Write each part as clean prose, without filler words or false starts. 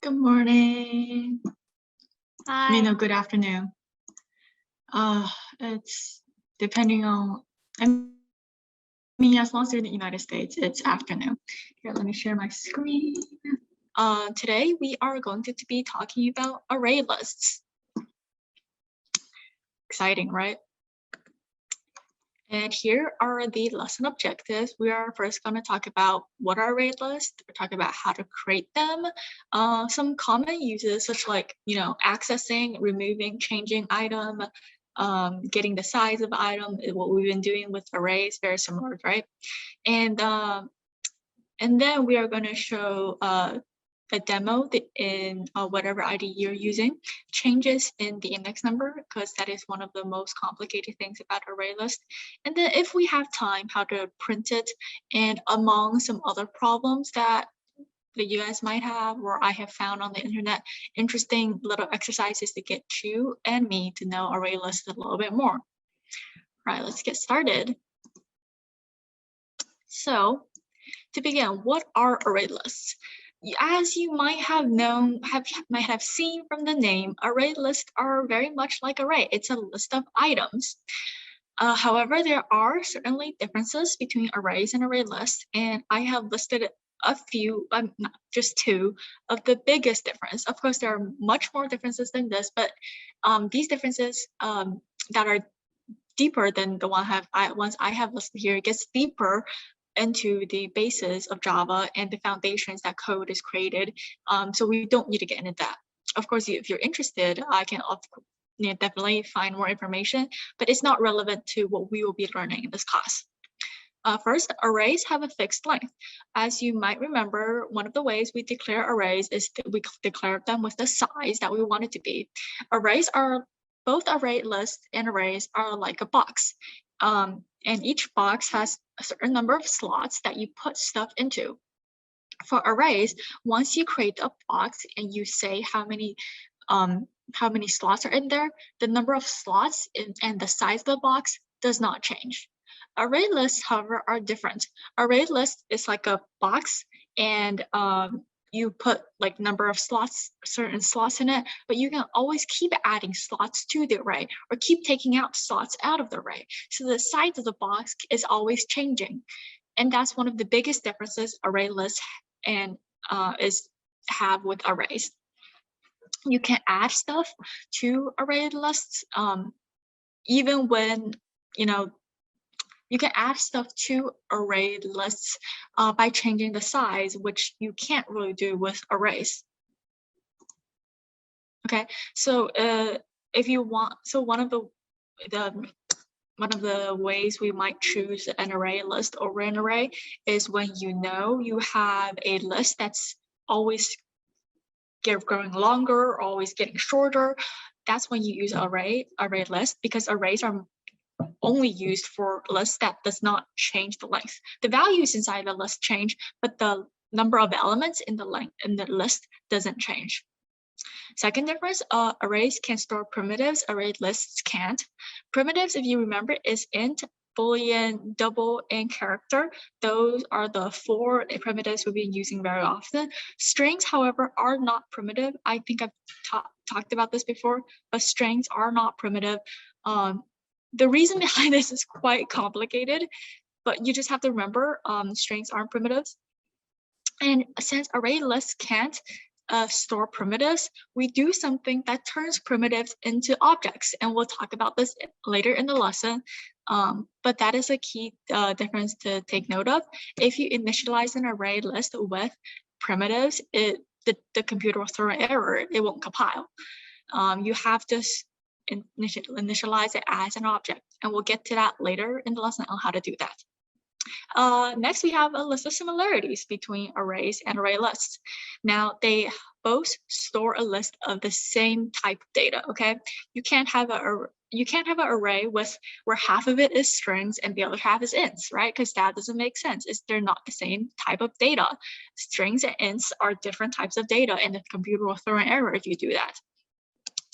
Good morning. Hi. Good afternoon. It's depending on, as long as you're in the United States, it's afternoon. Here, let me share my screen. Today we are going to be talking about array lists. Exciting, right? And here are the lesson objectives. We are first going to talk about what are array lists. We're talking about how to create them. Some common uses such like, accessing, removing, changing item, getting the size of item, what we've been doing with arrays, very similar, right? And then we are going to show a demo in whatever ID you're using, changes in the index number, because that is one of the most complicated things about array list. And then if we have time, how to print it, and among some other problems that you guys might have, or I have found on the internet, interesting little exercises to get you and me to know array lists a little bit more. All right, let's get started. So to begin, what are array lists? As you might have known, might have seen from the name, array lists are very much like array. It's a list of items. However, there are certainly differences between arrays and array lists, and I have listed a few, not just two, of the biggest difference. Of course, there are much more differences than this, but these differences that are deeper than the ones I have listed here, it gets deeper into the basis of Java and the foundations that code is created. So we don't need to get into that. Of course, if you're interested, I can definitely find more information, but it's not relevant to what we will be learning in this class. First, arrays have a fixed length. As you might remember, one of the ways we declare arrays is that we declare them with the size that we want it to be. Both array lists and arrays are like a box. And each box has a certain number of slots that you put stuff into. For arrays, once you create a box and you say how many slots are in there, the number of slots and the size of the box does not change. Array lists, however, are different. Array list is like a box, and you put like number of slots, certain slots in it, but you can always keep adding slots to the array or keep taking out slots out of the array. So the size of the box is always changing. And that's one of the biggest differences array lists and have with arrays. You can add stuff to array lists, even when, you can add stuff to array lists by changing the size, which you can't really do with arrays. Okay, so if you want, so one of the ways we might choose an array list over an array is when you have a list that's always growing longer, always getting shorter. That's when you use array list, because arrays are only used for lists that does not change the length. The values inside the list change, but the number of elements in the list doesn't change. Second difference, arrays can store primitives, array lists can't. Primitives, if you remember, is int, boolean, double, and character. Those are the four primitives we've been using very often. Strings, however, are not primitive. I think I've talked about this before, but strings are not primitive. The reason behind this is quite complicated, but you just have to remember strings aren't primitives. And since array lists can't store primitives, we do something that turns primitives into objects. And we'll talk about this later in the lesson. But that is a key difference to take note of. If you initialize an array list with primitives, the computer will throw an error. It won't compile. You have to initialize it as an object, and we'll get to that later in the lesson on how to do that. Next, we have a list of similarities between arrays and array lists. Now, they both store a list of the same type of data. Okay, you can't have an array where half of it is strings and the other half is ints, right? Because that doesn't make sense. They're not the same type of data. Strings and ints are different types of data, and the computer will throw an error if you do that.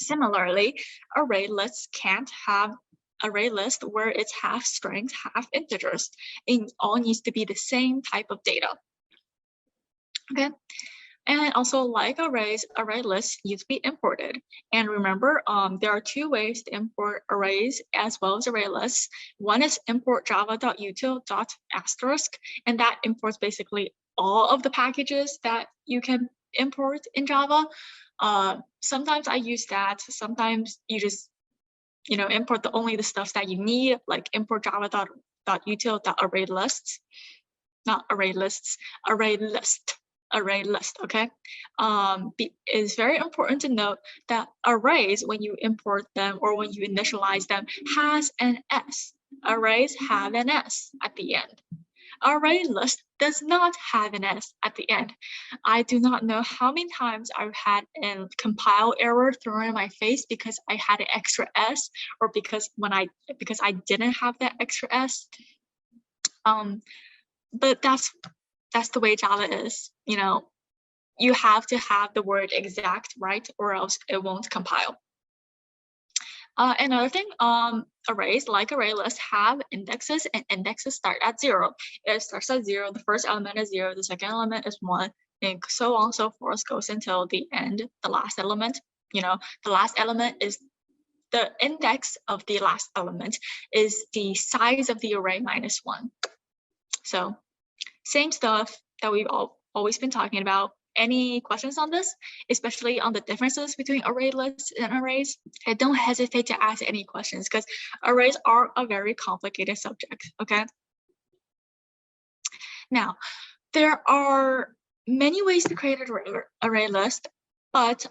Similarly, array lists can't have array list where it's half strings, half integers. It all needs to be the same type of data. Okay, And also, like arrays, array lists need to be imported. And remember, there are two ways to import arrays as well as array lists. One is import java.util.asterisk, and that imports basically all of the packages that you can import in Java. Sometimes I use that. Sometimes you just import only the stuff that you need, like import java.util.arrayLists, not array lists, array list, okay? It's very important to note that arrays, when you import them or when you initialize them, has an S. Arrays have an S at the end. Array list does not have an S at the end. I do not know how many times I've had a compile error thrown in my face because I had an extra S, or because I didn't have that extra S. But that's the way Java is. You have to have the word exact, right? Or else it won't compile. Another thing, arrays like ArrayLists have indexes, and indexes start at 0. It starts at 0. The first element is 0. The second element is 1, and so on and so forth goes until the end. The last element, the last element is the index of the last element is the size of the array minus 1. So same stuff that we've always been talking about. Any questions on this, especially on the differences between array lists and arrays? And don't hesitate to ask any questions, because arrays are a very complicated subject, okay? Now, there are many ways to create an array list, but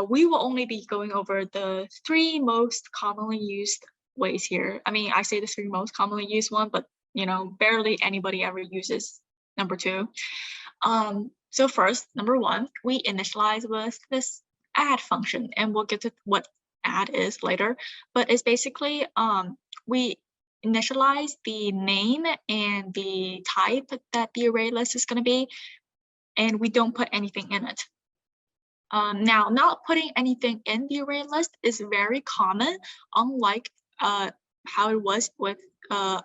we will only be going over the 3 most commonly used ways here. I mean, I say the 3 most commonly used one, but barely anybody ever uses number 2. So first, number 1, we initialize with this add function, and we'll get to what add is later. But it's basically we initialize the name and the type that the array list is going to be, and we don't put anything in it. Now, not putting anything in the array list is very common, unlike how it was with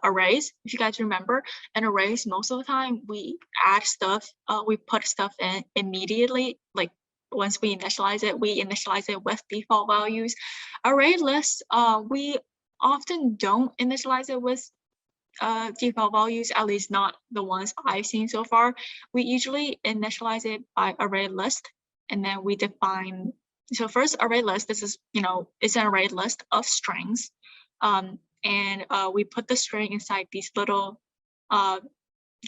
arrays. If you guys remember, in arrays, most of the time we add stuff, we put stuff in immediately. Like once we initialize it with default values. Array lists, we often don't initialize it with default values, at least not the ones I've seen so far. We usually initialize it by array list, and then we define. So first, array list, this is, it's an array list of strings. And we put the string inside these little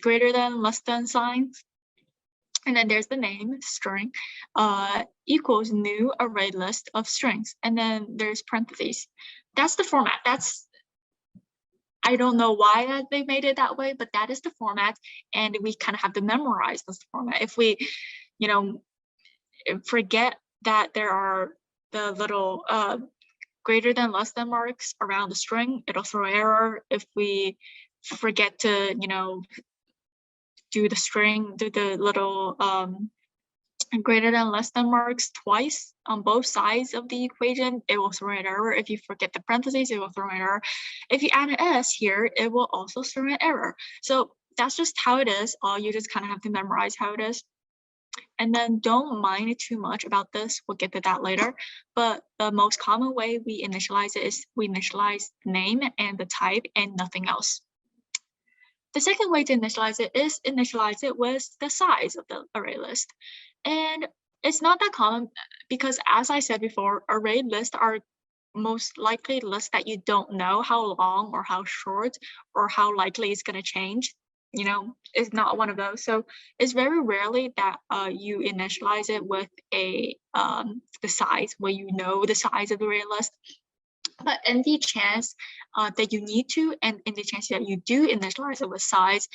greater than, less than signs. And then there's the name, string, equals new array list of strings. And then there's parentheses. That's the format. I don't know why they made it that way, but that is the format. And we kind of have to memorize this format. If we, forget that there are the little greater than, less than marks around the string, it'll throw an error. If we forget to, do the little greater than, less than marks twice on both sides of the equation, it will throw an error. If you forget the parentheses, it will throw an error. If you add an S here, it will also throw an error. So that's just how it is. You just kind of have to memorize how it is. And then don't mind it too much about this. We'll get to that later. But the most common way we initialize it is we initialize the name and the type and nothing else. The second way to initialize it is initialize it with the size of the array list. And it's not that common because, as I said before, array lists are most likely lists that you don't know how long or how short or how likely it's going to change. Is not one of those. So it's very rarely that you initialize it with the size, where the size of the array list. But in the chance that you need to, and in the chance that you do initialize it with size,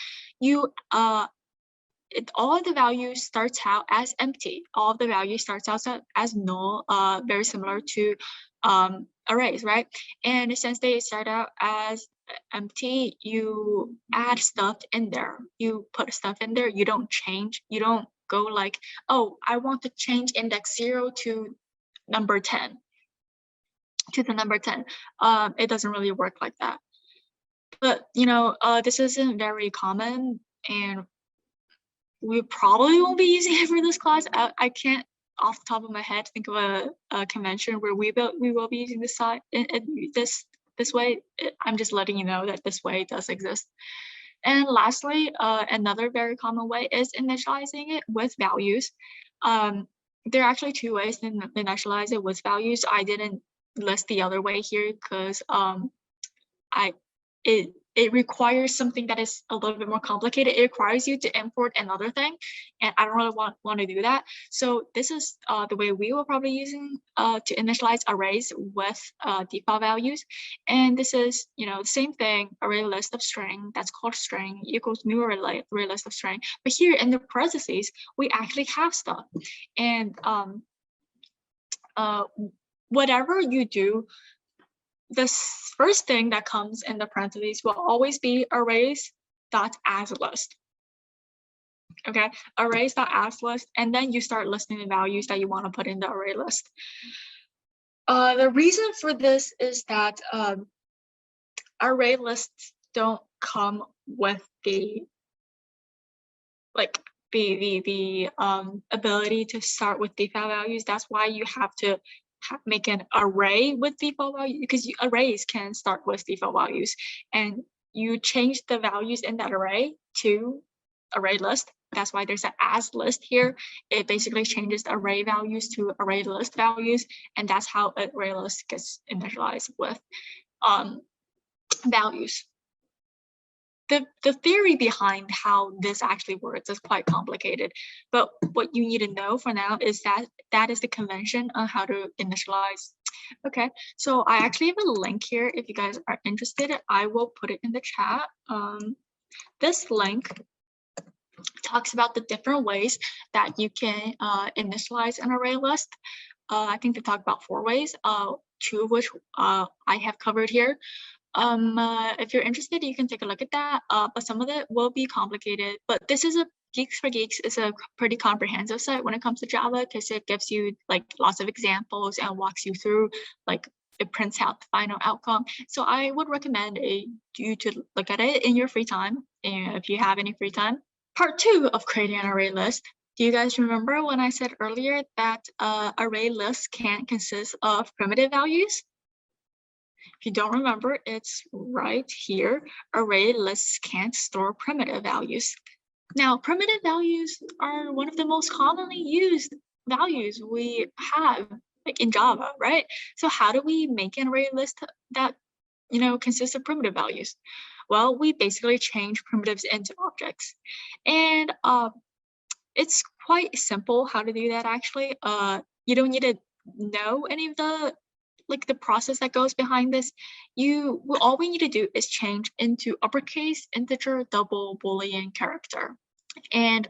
all of the values starts out as empty. All of the values starts out as null, very similar to arrays, right? And since they start out as empty, you add stuff in there. You put stuff in there. You don't change. You don't go like, oh, I want to change index 0 to number 10. To the number 10. It doesn't really work like that. But this isn't very common, and we probably won't be using it for this class. I can't off the top of my head think of a convention where we will be using this side this way. I'm just letting you know that this way does exist. And lastly, another very common way is initializing it with values. There are actually two ways to initialize it with values. I didn't list the other way here because it requires something that is a little bit more complicated. It requires you to import another thing, and I don't really want to do that. So this is the way we will probably using to initialize arrays with default values. And this is, you know, the same thing, array list of string, that's called string, equals new array list of string. But here in the parentheses, we actually have stuff. And whatever you do, the first thing that comes in the parentheses will always be arrays.asList. Okay, arrays.asList, and then you start listing the values that you want to put in the array list. The reason for this is that array lists don't come with the ability to start with default values. That's why you have to make an array with default values, because arrays can start with default values, and you change the values in that array to array list. That's why there's an as list here. It basically changes the array values to array list values, and that's how array list gets initialized with values. The theory behind how this actually works is quite complicated, but what you need to know for now is that that is the convention on how to initialize. Okay, so I actually have a link here. If you guys are interested, I will put it in the chat. This link talks about the different ways that you can initialize an array list. I think they talk about 4 ways, 2 of which I have covered here. If you're interested, you can take a look at that, but some of it will be complicated. But this is Geeks for Geeks is a pretty comprehensive site when it comes to Java, because it gives you like lots of examples and walks you through, like it prints out the final outcome. So I would recommend you to look at it in your free time, and if you have any free time. Part 2 of creating an array list. Do you guys remember when I said earlier that array lists can consist of primitive values? If you don't remember, it's right here. Array lists can't store primitive values. Now, primitive values are one of the most commonly used values we have, like in Java, right? So how do we make an array list that, you know, consists of primitive values? Well, we basically change primitives into objects. And it's quite simple how to do that, actually. You don't need to know any of the process that goes behind this. All we need to do is change into uppercase, integer, double, Boolean character. And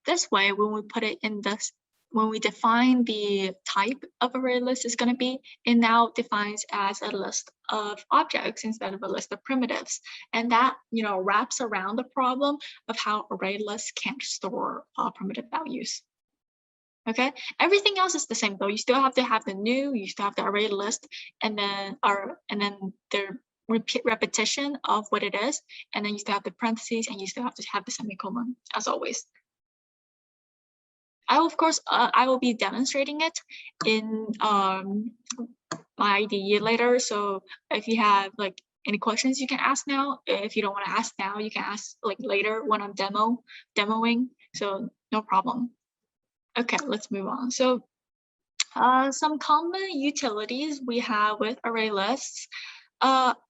this way, when we put it in this, when we define the type of array list is going to be, it now defines as a list of objects instead of a list of primitives. And that, you know, wraps around the problem of how array lists can't store primitive values. Okay, everything else is the same though. You still have to have the new, you still have the array list, and then the repetition of what it is, and then you still have the parentheses, and you still have to have the semicolon as always. Of course, I will be demonstrating it in my IDE later. So if you have like any questions, you can ask now. If you don't want to ask now, you can ask like later when I'm demoing. So no problem. Okay, let's move on. So some common utilities we have with array lists.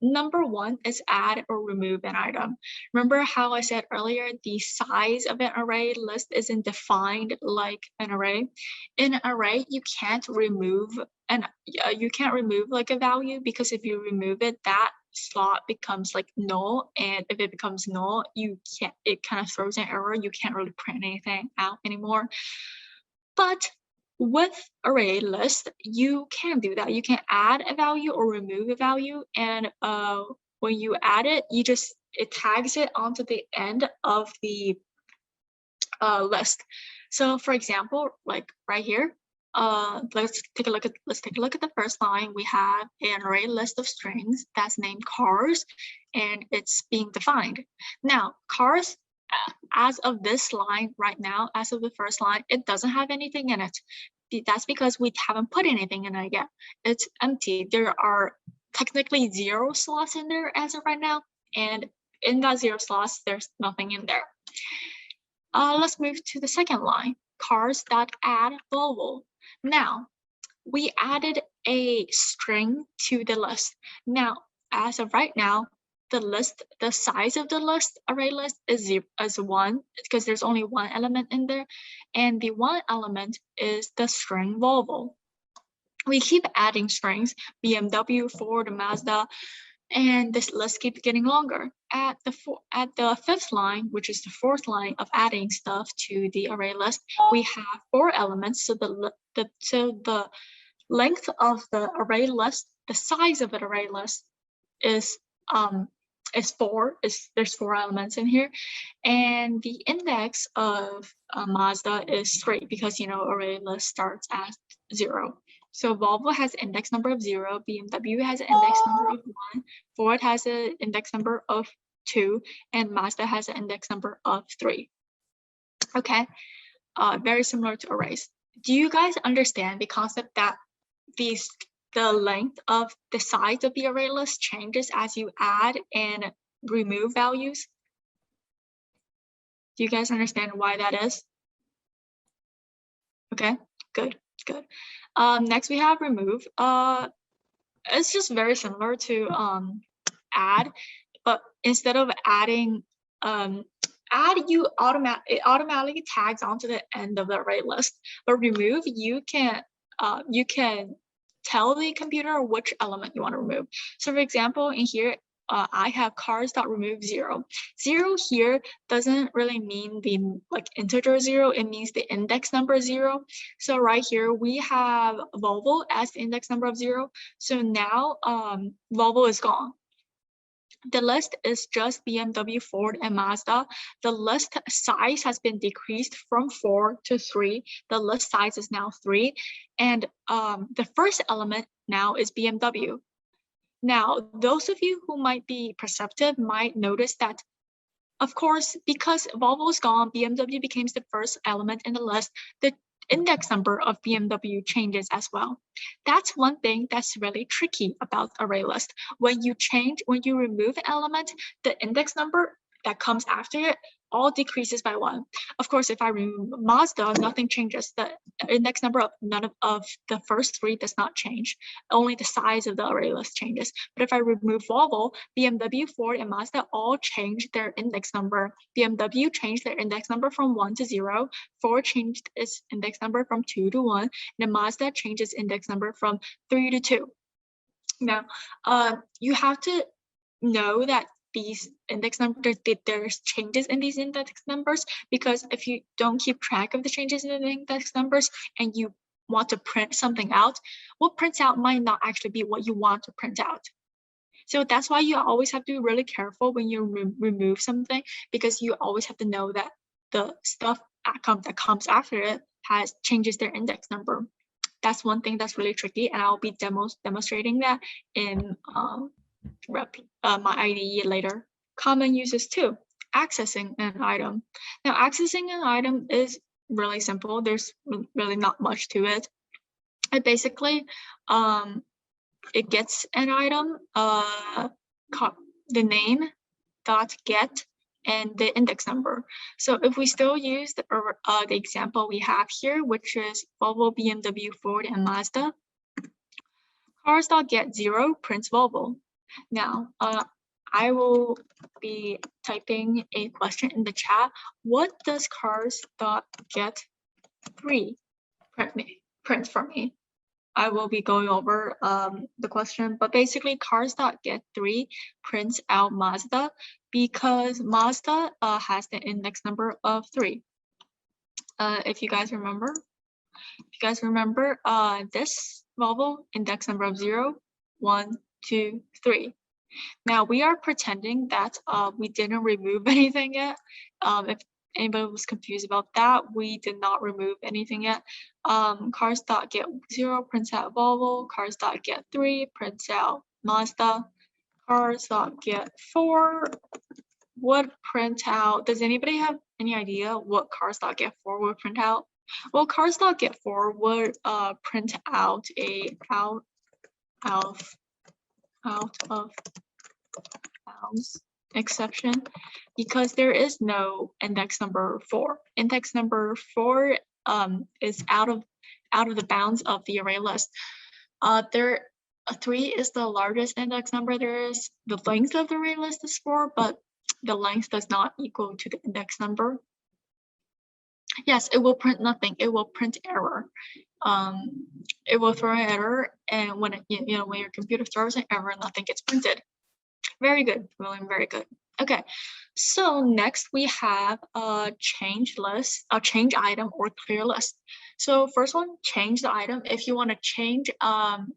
Number 1 is add or remove an item. Remember how I said earlier, the size of an array list isn't defined like an array. In an array, you can't remove like a value, because if you remove it, that slot becomes like null, and if it becomes null, it kind of throws an error. You can't really print anything out anymore. But with array list, you can do that. You can add a value or remove a value, and when you add it, it tags it onto the end of the list. So for example, like right here, let's take a look at the first line. We have an array list of strings that's named cars, and it's being defined. Now, cars as of this line right now, as of the first line, it doesn't have anything in it. That's because we haven't put anything in it yet. It's empty. There are technically 0 slots in there as of right now, and in that 0 slots, there's nothing in there. Let's move to the second line, cars.add vowel. Now, we added a string to the list. Now, as of right now, the size of the list, array list is 1, because there's only one element in there, and the one element is the string vowel. We keep adding strings, BMW, Ford, Mazda, and this list keeps getting longer. At the fifth line, which is the fourth line of adding stuff to the array list, we have 4 elements. So the length of the array list, the size of an array list is 4. There's 4 elements in here, and the index of Mazda is 3, because array list starts at 0. So Volvo has an index number of 0, BMW has an index number of 1, Ford has an index number of 2, and Mazda has an index number of 3. Okay, very similar to arrays. Do you guys understand the concept that the length of the size of the array list changes as you add and remove values? Do you guys understand why that is? Okay, good. Next we have remove. It's just very similar to add, but instead of adding add, it automatically tags onto the end of the array list. But remove, you can tell the computer which element you want to remove. So for example, in here, I have cars.remove 0. 0 here doesn't really mean the integer 0, it means the index number 0. So right here we have Volvo as the index number of 0. So now Volvo is gone. The list is just BMW, Ford, and Mazda. The list size has been decreased from 4 to 3. The list size is now 3. And the first element now is BMW. Now, those of you who might be perceptive might notice that, of course, because Volvo is gone, BMW becomes the first element in the list. The index number of BMW changes as well. That's one thing that's really tricky about array list. When you remove an element, the index number that comes after it all decreases by 1. Of course, if I remove Mazda, nothing changes. The index number of none of the first 3 does not change. Only the size of the array list changes. But if I remove Volvo, BMW, Ford, and Mazda all change their index number. BMW changed their index number from 1 to 0. Ford changed its index number from 2 to 1. And Mazda changed its index number from 3 to 2. Now, you have to know that these index numbers, there's changes in these index numbers, because if you don't keep track of the changes in the index numbers and you want to print something out, what prints out might not actually be what you want to print out. So that's why you always have to be really careful when you remove something, because you always have to know that the stuff that comes after it changes their index number. That's one thing that's really tricky, and I'll be demonstrating that in my IDE later. Common uses too. Accessing an item. Now, accessing an item is really simple. There's really not much to it. It basically, it gets an item, the name, .get, and the index number. So if we still use the example we have here, which is Volvo, BMW, Ford, and Mazda, cars.get 0 prints Volvo. Now, I will be typing a question in the chat. What does cars.get 3 print for me? I will be going over the question, but basically cars.get 3 prints out Mazda, because Mazda has the index number of 3. If you guys remember, this Volvo index number of 0, 1, 2, 3. Now we are pretending that we didn't remove anything yet. If anybody was confused about that, we did not remove anything yet. Cars.get 0 prints out Volvo. Cars.get 3 prints out Mazda. Cars.get 4 would print out. Does anybody have any idea what cars.get4 would print out? Well, cars.get4 would print out a out of bounds exception because there is no index number 4. Index number 4 is out of the bounds of the array list. 3 is the largest index number there is. The length of the array list is 4, but the length does not equal to the index number. Yes, it will print nothing. It will print error. It will throw an error, and when when your computer throws an error, nothing gets printed. Very good, William. Very good. Okay, so next we have a change list, a change item, or clear list. So first one, change the item. If you want to change an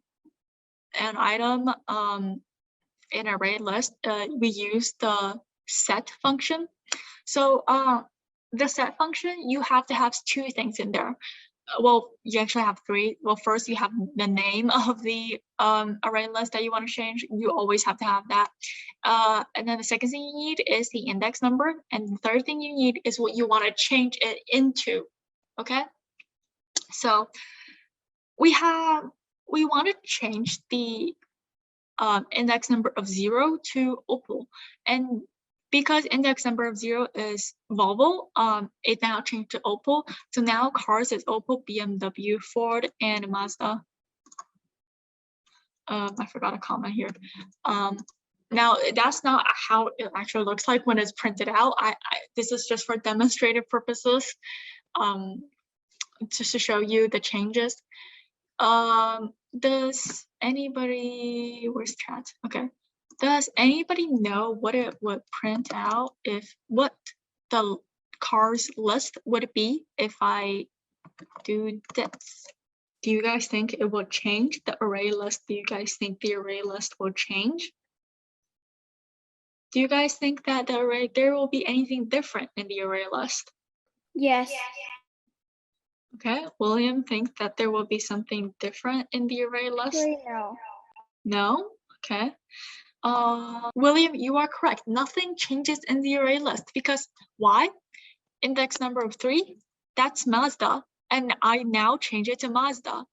item in array list, we use the set function. So the set function, you have to have 2 things in there. Well, you actually have 3. Well, first you have the name of the array list that you want to change. You always have to have that. And then the second thing you need is the index number. And the third thing you need is what you want to change it into. Okay. So we want to change the index number of 0 to opal. And because index number of 0 is Volvo, it now changed to Opel. So now cars is Opel, BMW, Ford, and Mazda. I forgot a comma here. Now that's not how it actually looks like when it's printed out. This is just for demonstrative purposes, just to show you the changes. Does anybody, where's chat? Okay. Does anybody know what it would print out what the cars list would be if I do this? Do you guys think it will change the array list? Do you guys think the array list will change? Do you guys think that there will be anything different in the array list? Yes. Okay, William thinks that there will be something different in the array list? No. No? Okay. William, you are correct. Nothing changes in the array list because why? Index number of 3, that's Mazda, and I now change it to Mazda.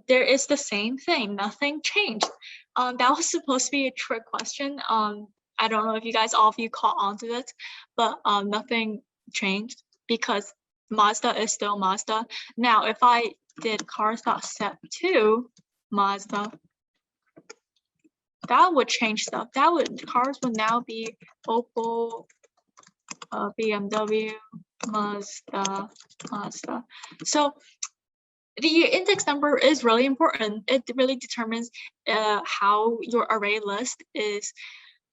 There is the same thing. Nothing changed. That was supposed to be a trick question. I don't know if all of you caught on to it, but nothing changed because Mazda is still Mazda. Now, if I did cars.set to Mazda, that would change stuff. Cars would now be Opel, BMW, Mazda. So the index number is really important. It really determines how your array list is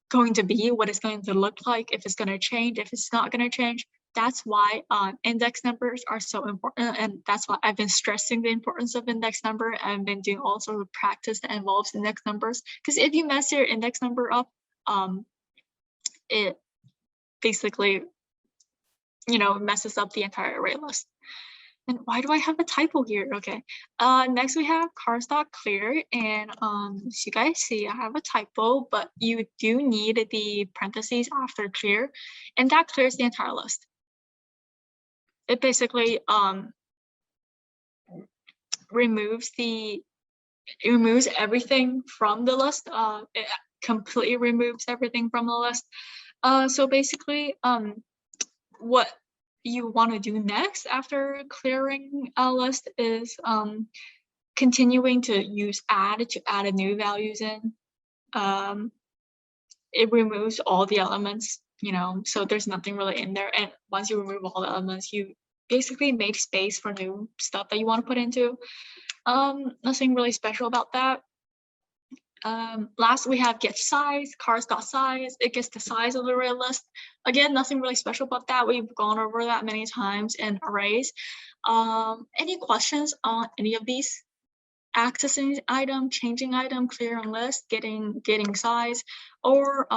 going to be, what it's going to look like, if it's going to change, if it's not going to change. That's why index numbers are so important, and that's why I've been stressing the importance of index number. I've been doing all sorts of practice that involves index numbers, because if you mess your index number up, it basically, messes up the entire array list. And why do I have a typo here? Okay. Next we have cars.clear, and as you guys see, I have a typo, but you do need the parentheses after clear, and that clears the entire list. It basically removes everything from the list. It completely removes everything from the list. So basically, what you want to do next after clearing a list is continuing to use add to add new values in. It removes all the elements, so there's nothing really in there. And once you remove all the elements, you basically make space for new stuff that you want to put into. Nothing really special about that. Last we have get size, cars.size. It gets the size of the array list. Again, nothing really special about that. We've gone over that many times in arrays. Any questions on any of these? Accessing item, changing item, clearing list, getting size, or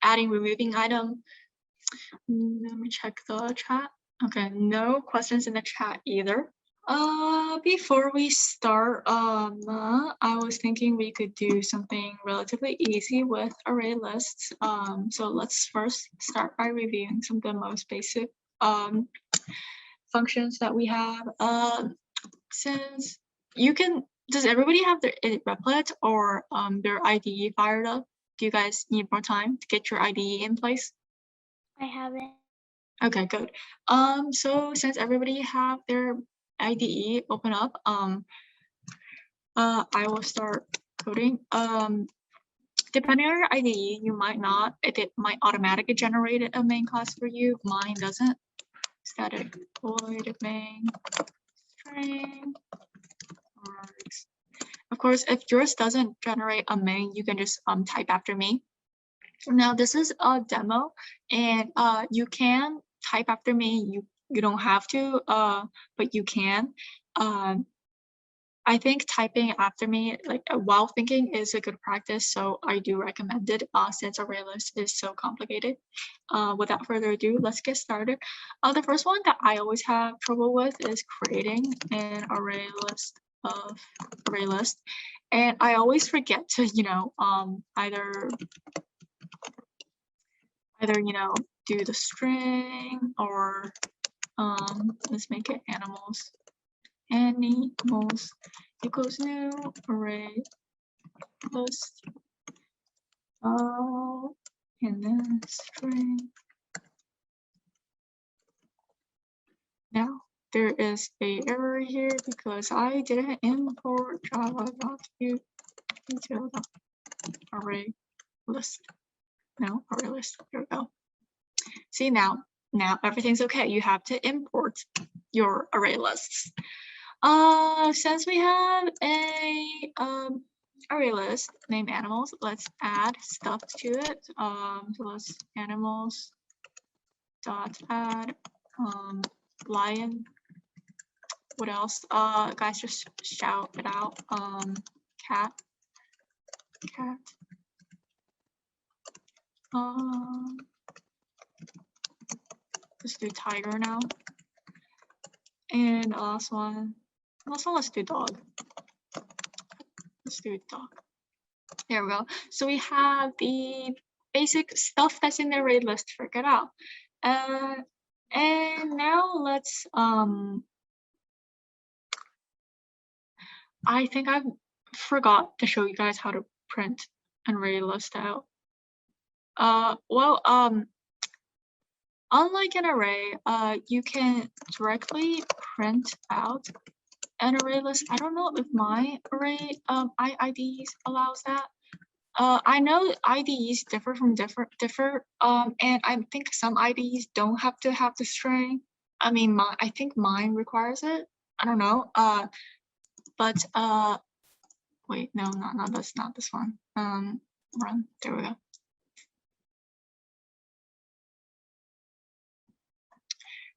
adding, removing item. Let me check the chat. Okay, no questions in the chat either. Before we start, I was thinking we could do something relatively easy with array lists. So let's first start by reviewing some of the most basic functions that we have. Since you can, does everybody have their Replit or their IDE fired up? Do you guys need more time to get your IDE in place? I haven't. Okay, good. So since everybody have their IDE open up, I will start coding. Depending on your IDE, you might not, it might automatically generate a main class for you. Mine doesn't. Static void main string args. Of course, if yours doesn't generate a main, you can just type after me. Now this is a demo, and you can type after me. You don't have to, but you can. I think typing after me, like while thinking, is a good practice, so I do recommend it since ArrayList is so complicated. Without further ado, let's get started. The first one that I always have trouble with is creating an array list of ArrayList, and I always forget to, either do the string or let's make it animals. Animals equals new array list. And then string. Now there is a error here because I didn't import java.util.array list. No, array list. Here we go. See, now everything's okay. You have to import your array lists. Since we have a array list named animals, let's add stuff to it. So let's animals dot add lion. What else? Guys, just shout it out. Cat. Let's do tiger now. And last one, let's do dog. Let's do dog. There we go. So we have the basic stuff that's in the array list figured out. And now let's I think I forgot to show you guys how to print an array list out. Unlike an array, you can directly print out an array list. I don't know if my array IDEs allows that. I know IDEs differ from different, and I think some IDEs don't have to have the string. I mean, I think mine requires it. I don't know. But wait, no, that's not this one. Run. There we go.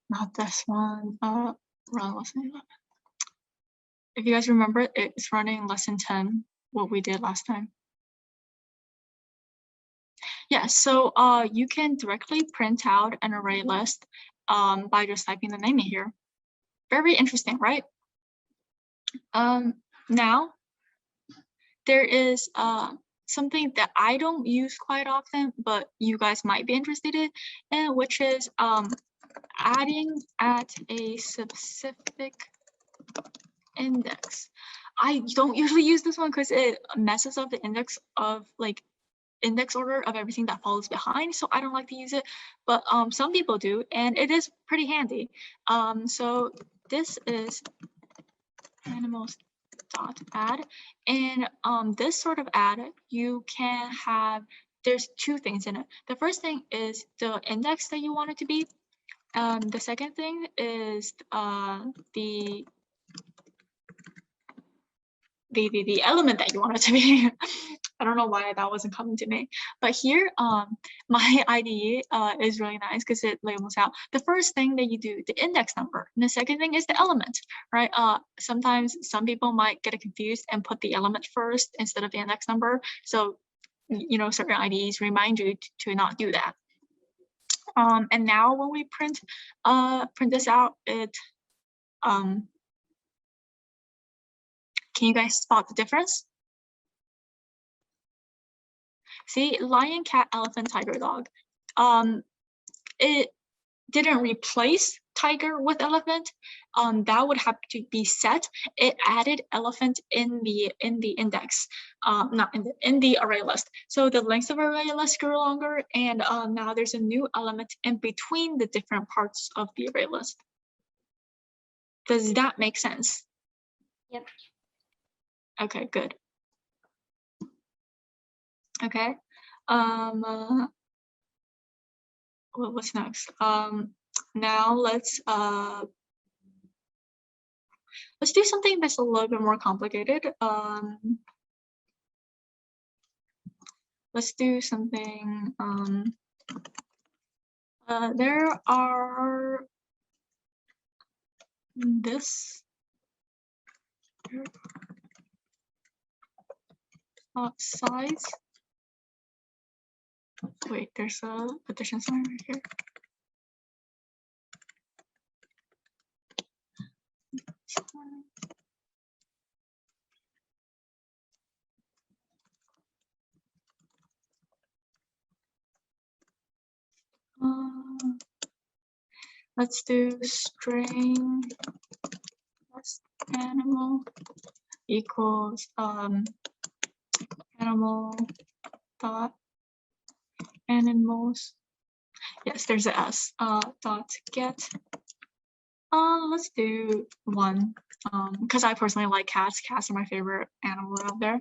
Not this one. Run lesson 11. If you guys remember, it's running lesson 10, what we did last time. Yeah, so you can directly print out an array list by just typing the name in here. Very interesting, right? Now, there is something that I don't use quite often, but you guys might be interested in, which is adding at a specific index. I don't usually use this one because it messes up the index order of everything that follows behind, so I don't like to use it, but some people do, and it is pretty handy. So this is animals dot add, and this sort of add, you can have, there's two things in it. The first thing is the index that you want it to be. The second thing is the element that you want it to be. I don't know why that wasn't coming to me, but here my IDE is really nice because it labels out the first thing that you do, the index number, and the second thing is the element, right? Sometimes some people might get it confused and put the element first instead of the index number, so certain IDEs remind you to not do that. And now when we print this out, it Can you guys spot the difference? See, lion, cat, elephant, tiger, dog. It didn't replace tiger with elephant. That would have to be set. It added elephant in the index, not in the array list. So the length of array list grew longer, and now there's a new element in between the different parts of the array list. Does that make sense? Yep. Okay, good. Okay. What's next? Now let's do something that's a little bit more complicated. Let's do something. There are this size. Wait, there's a addition sign right here. Let's do string animal equals animal dot animals. Yes, there's a s dot get. Let's do 1 because I personally like cats. Cats are my favorite animal out there.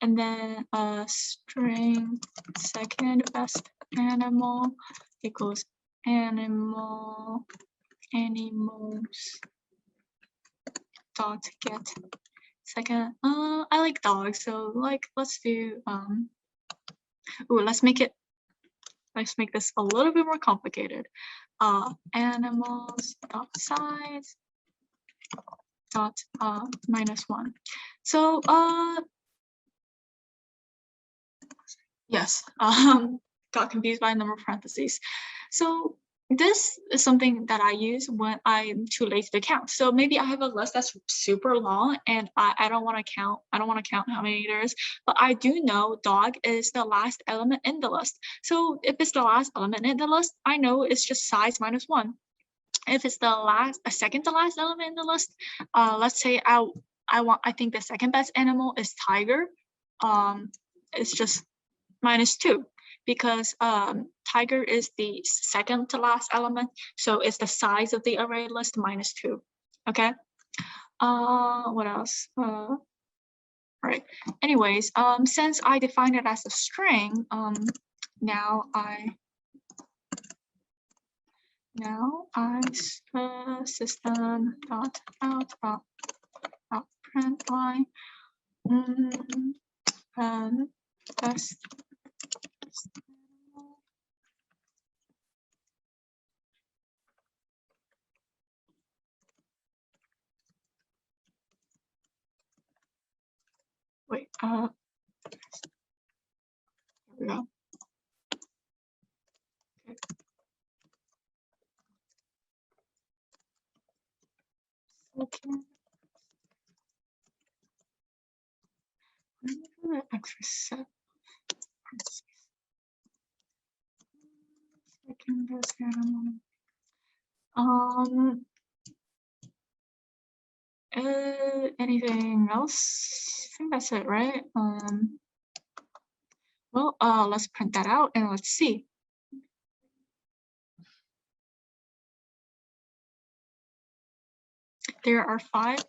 And then string second best animal equals animals dot get second. I like dogs, so like let's do let's make this a little bit more complicated. Animals dot size dot -1. So yes, got confused by a number of parentheses. So this is something that I use when I'm too lazy to count. So maybe I have a list that's super long and I don't want to count. I don't want to count how many there is, but I do know dog is the last element in the list. So if it's the last element in the list, I know it's just size -1. If it's the second to last element in the list, let's say I think the second best animal is tiger. It's just -2 because tiger is the second to last element, so it's the size of the array list -2. Okay. What else? Right. Anyways, since I defined it as a string, now I system dot out print line best. Wait, here we go. Okay. Extra set. Second best animal. Anything else? I think that's it, right? Well, let's print that out and let's see. There are five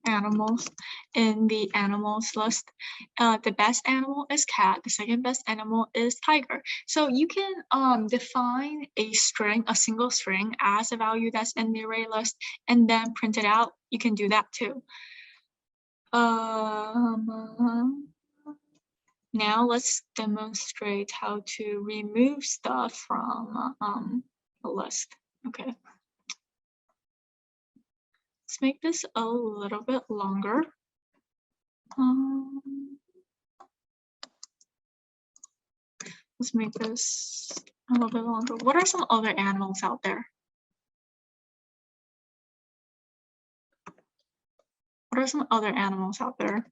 animals in the animals list. The best animal is cat, the second best animal is tiger. So you can define a string, a single string as a value that's in the array list and then print it out. You can do that too. Now let's demonstrate how to remove stuff from a list. Okay. Let's make this a little bit longer. Let's make this a little bit longer. What are some other animals out there? What are some other animals out there?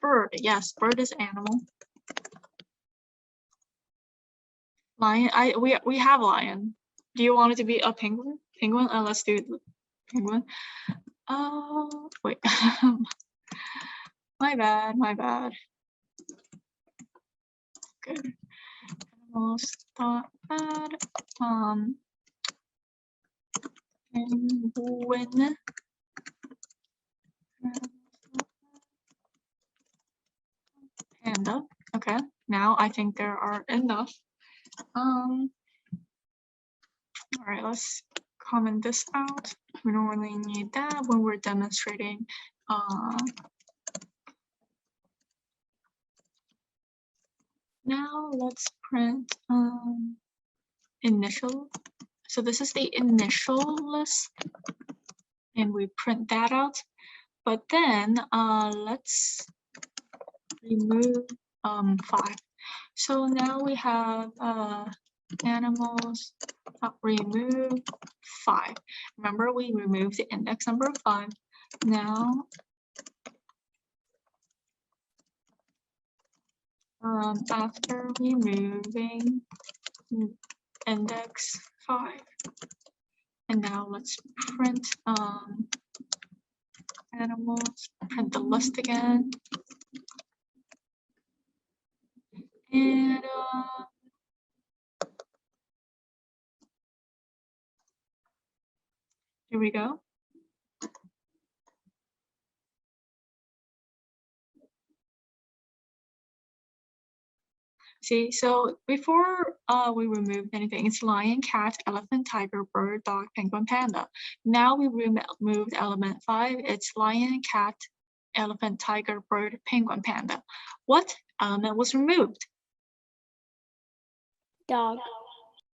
Bird. Yes, bird is animal. Lion. We have lion. Do you want it to be a penguin? Penguin. Let's do penguin. Oh, wait. My bad. My bad. Good. Animals. Not bad. Penguin. Panda. Okay. Now I think there are enough. All right, let's comment this out. We don't really need that when we're demonstrating. Now let's print initial. So this is the initial list, and we print that out. But then let's remove 5. So now we have animals remove 5. Remember, we removed the index number 5. Now after removing index 5, and now let's print animals, print the list again, and here we go. See, so before we removed anything, it's lion, cat, elephant, tiger, bird, dog, penguin, panda. Now we removed element 5. It's lion, cat, elephant, tiger, bird, penguin, panda. What element was removed? Dog.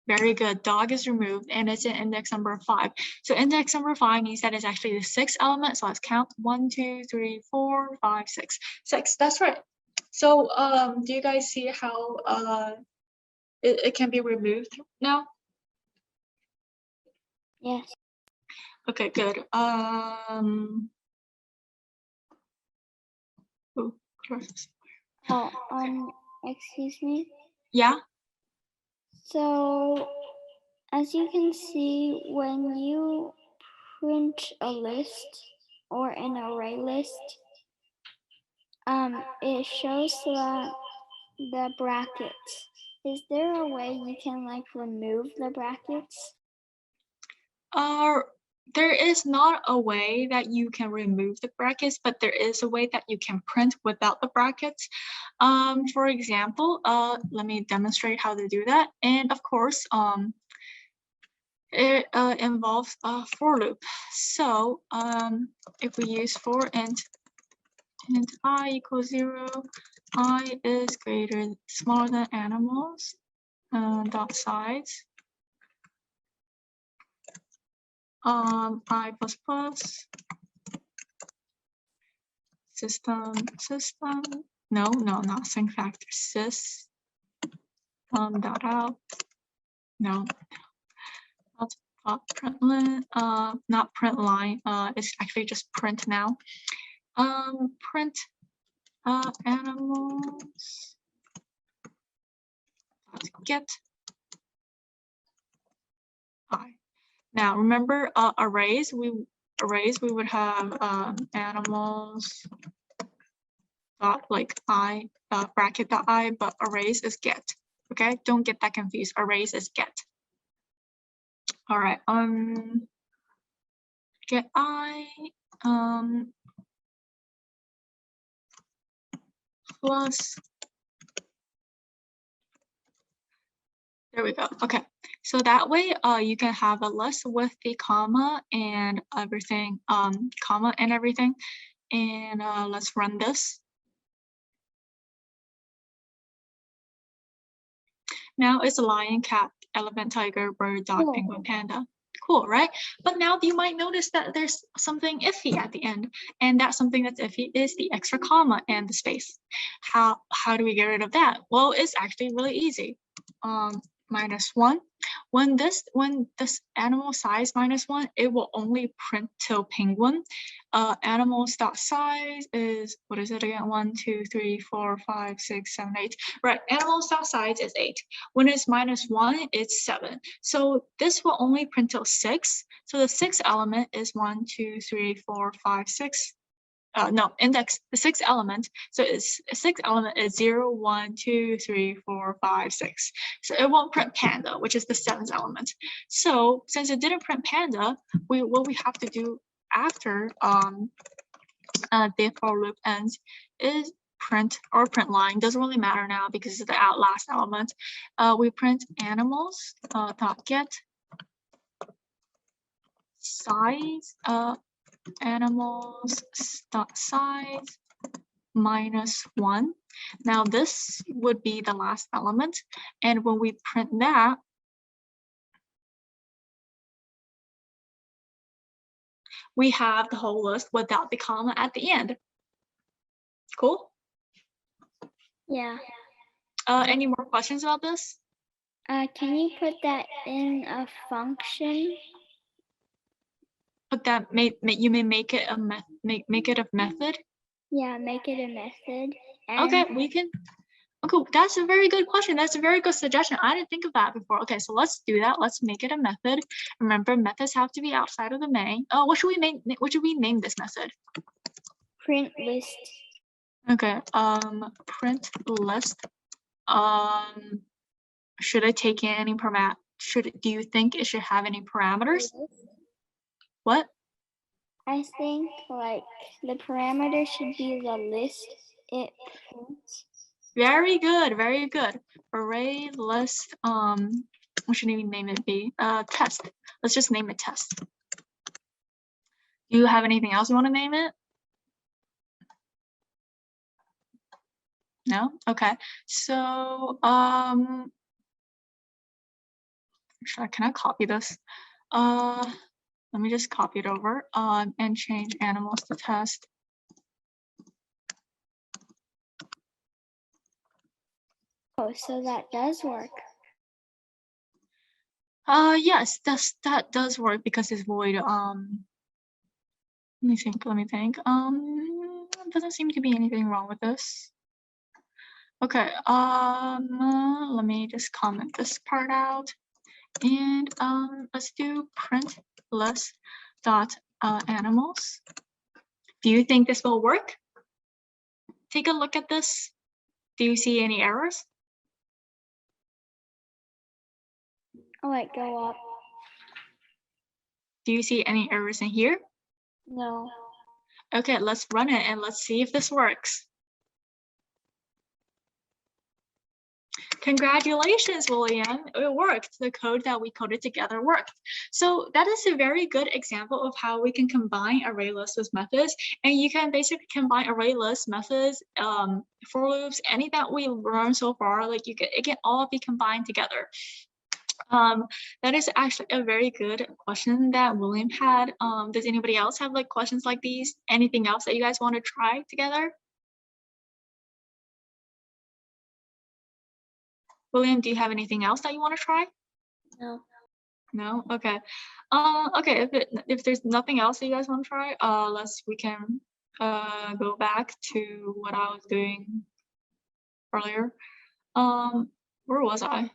Very good. Dog is removed, and it's in index number 5. So index number 5 means that it's actually the 6th element. So let's count 1, 2, 3, 4, 5, 6. 6. That's right. So do you guys see how it can be removed now? Yes. Okay, good. Excuse me. Yeah. So, as you can see, when you print a list or an array list, it shows the brackets. Is there a way you can like remove the brackets? There is not a way that you can remove the brackets, but there is a way that you can print without the brackets. For example, let me demonstrate how to do that. And of course, it involves a for loop. So if we use for int I equals 0, I is smaller than animals, dot size, I plus plus, system, no, not string factor, sys, dot out, no, print line, not print line, it's actually just print now. Print animals, get I. Now remember arrays, we would have animals dot like I bracket dot I, but arrays is get. Okay, don't get that confused. Arrays is get. All right, get I plus, there we go. Okay, so that way you can have a list with the comma and everything, and let's run this. Now it's lion, cat, elephant, tiger, bird, dog, penguin, panda. Cool, right? But now you might notice that there's something iffy at the end, and that something that's iffy is the extra comma and the space. How do we get rid of that? Well, it's actually really easy. -1. When this animal size -1, it will only print till penguin. Animals dot size is, what is it again? 1, 2, 3, 4, 5, 6, 7, 8. Right, animals dot size is 8. When it's -1, it's 7. So this will only print till 6. So the sixth element is 1, 2, 3, 4, 5, 6. No, index, the sixth element. So it's a sixth element is 0, 1, 2, 3, 4, 5, 6. So it won't print panda, which is the seventh element. So since it didn't print panda, what we have to do after the for loop ends is print or print line. Doesn't really matter now because it's the last element. We print animals dot get size animals dot size -1. Now this would be the last element, and when we print that, we have the whole list without the comma at the end. Cool? Yeah. Any more questions about this? Can you put that in a function? But that you may make it a make it a method. Yeah, make it a method. Okay, we can. Okay, that's a very good question. That's a very good suggestion. I didn't think of that before. Okay, so let's do that. Let's make it a method. Remember, methods have to be outside of the main. Oh, what should we name? What should we name this method? Print list. Okay. Print list. Should it take in any do you think it should have any parameters? What? I think like the parameter should be the list it prints. Very good, very good. Array list, what should we name it be? Test. Let's just name it test. Do you have anything else you want to name it? No? Okay. So, can I copy this? Let me just copy it over and change animals to test. Oh, so that does work. Yes, that does work because it's void. Let me think. Doesn't seem to be anything wrong with this. Okay, let me just comment this part out. And let's do print list dot animals. Do you think this will work? Take a look at this. Do you see any errors? Oh, wait, go up. Do you see any errors in here? No. Okay, let's run it and let's see if this works. Congratulations, William. It worked. The code that we coded together worked. So that is a very good example of how we can combine array lists with methods. And you can basically combine array lists, methods, for loops, any that we learned so far, like it can all be combined together. That is actually a very good question that William had. Does anybody else have like questions like these? Anything else that you guys want to try together? William, do you have anything else that you want to try? No. No? Okay. Okay, if there's nothing else that you guys want to try, we can go back to what I was doing earlier. Where was I?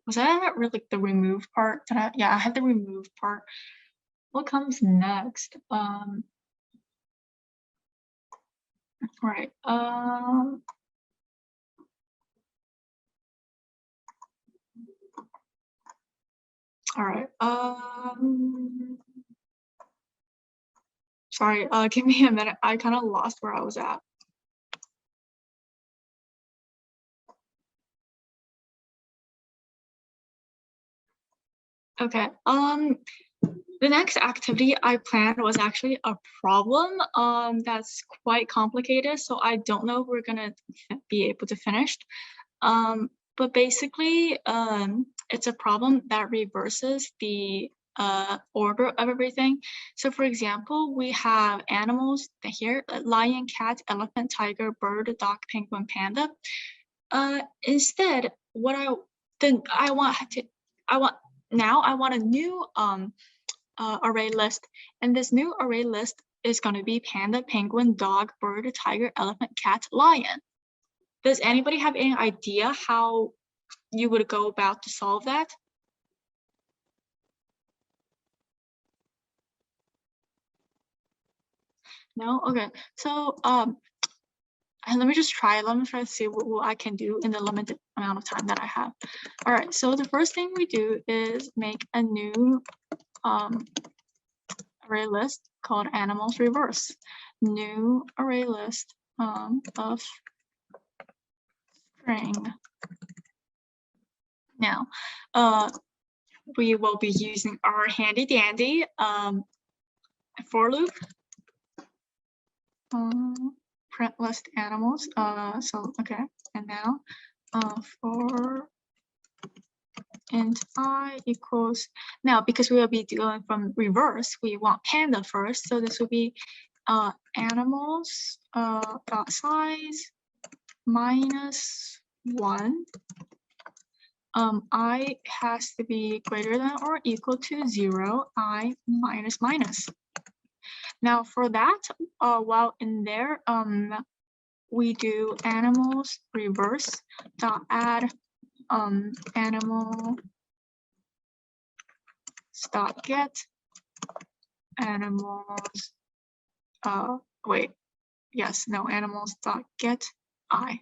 Was I at really the remove part? Yeah, I had the remove part. What comes next? Right. All right. Sorry, give me a minute. I kind of lost where I was at. Okay. The next activity I planned was actually a problem that's quite complicated, so I don't know if we're gonna be able to finish. But basically, it's a problem that reverses the order of everything. So for example, we have animals here: lion, cat, elephant, tiger, bird, dog, penguin, panda. Instead, what then I want a new array list, and this new array list is going to be panda, penguin, dog, bird, tiger, elephant, cat, lion. Does anybody have any idea how you would go about to solve that? No? Okay. So and let me try to see what I can do in the limited amount of time that I have. All right, so the first thing we do is make a new array list called animals reverse. New array list of string. Now, we will be using our handy dandy for loop. Print list animals. So okay, and now for int I equals, now because we will be doing from reverse, we want panda first, so this will be animals dot size minus 1. I has to be greater than or equal to 0, I minus minus. Now for that, while in there, we do animals reverse dot add animal dot get animals animals dot get I.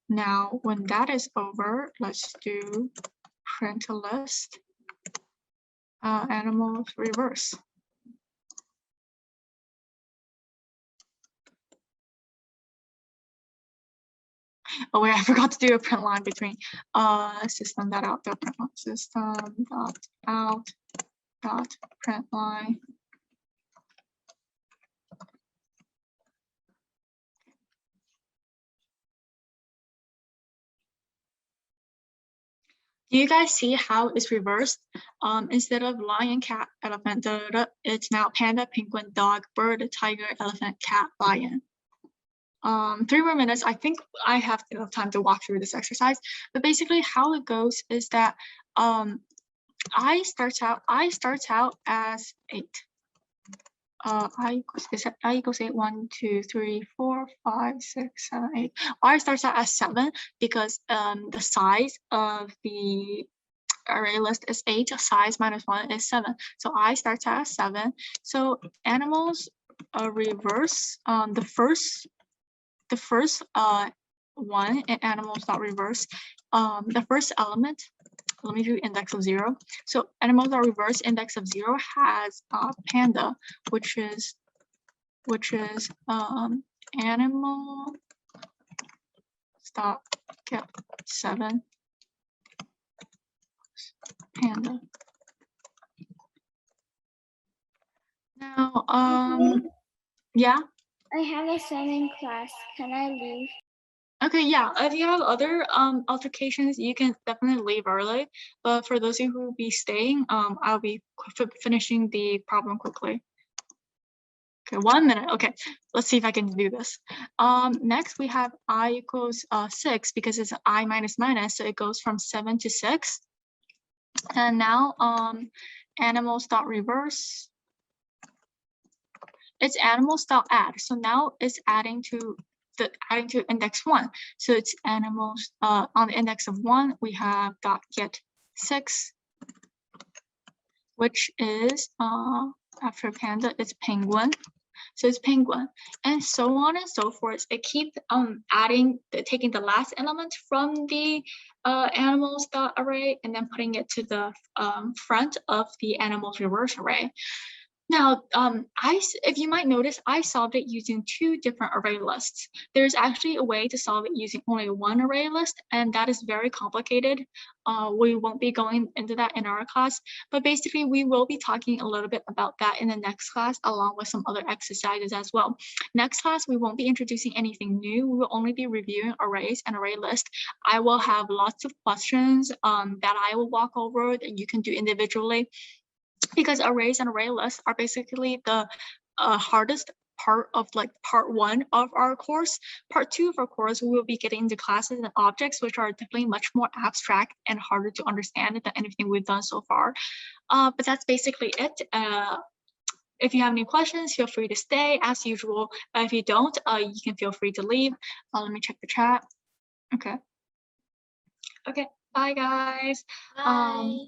Now when that is over, let's do print list animals reverse. Oh wait, I forgot to do a print line between system dot out dot print line, system dot out dot print line. Do you guys see how it's reversed? Instead of lion, cat, elephant, it's now panda, penguin, dog, bird, tiger, elephant, cat, lion. 3 more minutes. I think I have enough time to walk through this exercise, but basically how it goes is that I starts out as 8. I equals 8, 1, 2, 3, 4, 5, 6, 7, 8. I starts out as 7 because the size of the array list is 8, size minus 1 is 7. So I starts out as 7. So animals reverse the first one in animals.reverse, the first element, let me do index of 0. So animals.reverse index of 0 has panda, which is animal stop get 7 panda. Now yeah, I have a 7 class. Can I leave? okay, yeah, if you have other altercations, you can definitely leave early, but for those of you who will be staying, I'll be finishing the problem quickly. Okay, 1 minute. Okay, let's see if I can do this. Next we have I equals 6 because it's I minus minus, so it goes from 7 to 6. And now animals dot reverse, it's animals dot add. So now it's adding to index 1. So it's animals on the index of 1, we have dot get 6, which is after panda, it's penguin. So it's penguin, and so on and so forth. It keeps taking the last element from the animals dot array and then putting it to the front of the animals reverse array. Now, if you might notice, I solved it using 2 different array lists. There's actually a way to solve it using only 1 array list, and that is very complicated. We won't be going into that in our class, but basically we will be talking a little bit about that in the next class, along with some other exercises as well. Next class, we won't be introducing anything new. We will only be reviewing arrays and array list. I will have lots of questions that I will walk over that you can do individually, because arrays and array lists are basically the hardest part of like part 1 of our course. Part 2 of our course, we will be getting into classes and objects, which are definitely much more abstract and harder to understand than anything we've done so far. But that's basically it. If you have any questions, feel free to stay as usual. If you don't, you can feel free to leave. Let me check the chat. Okay. Okay. Bye, guys. Bye.